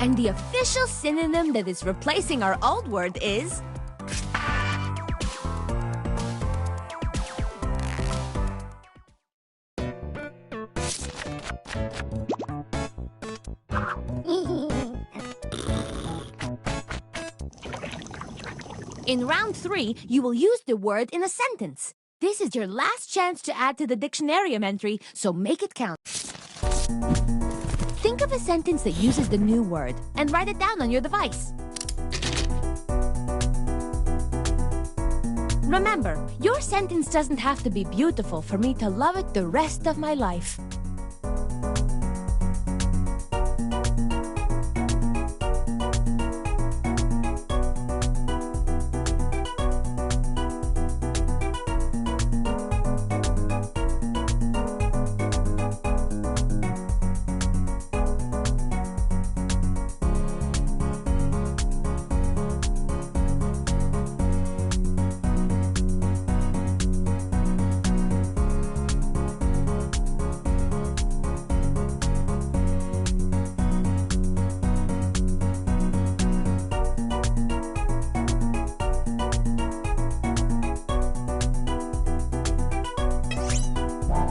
And the official synonym that is replacing our old word is... In round 3, you will use the word in a sentence. This is your last chance to add to the Dictionarium entry, so make it count. Think of a sentence that uses the new word and write it down on your device. Remember, your sentence doesn't have to be beautiful for me to love it the rest of my life.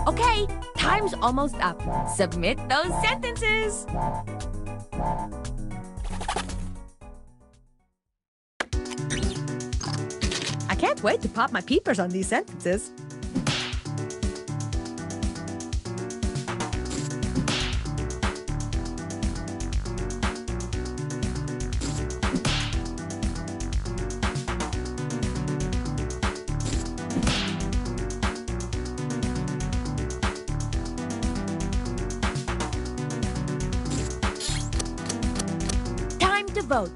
Okay, time's almost up. Submit those sentences. I can't wait to pop my peepers on these sentences. To vote.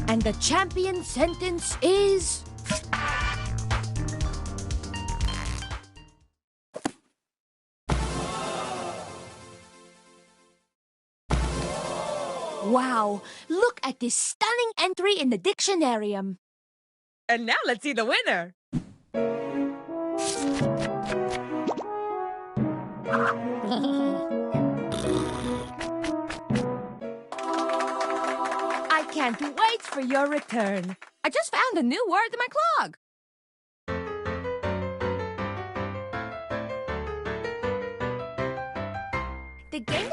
And the champion sentence is... Wow! Look at this stunning entry in the Dictionarium. And now let's see the winner. I can't wait for your return. I just found a new word in my clog. The game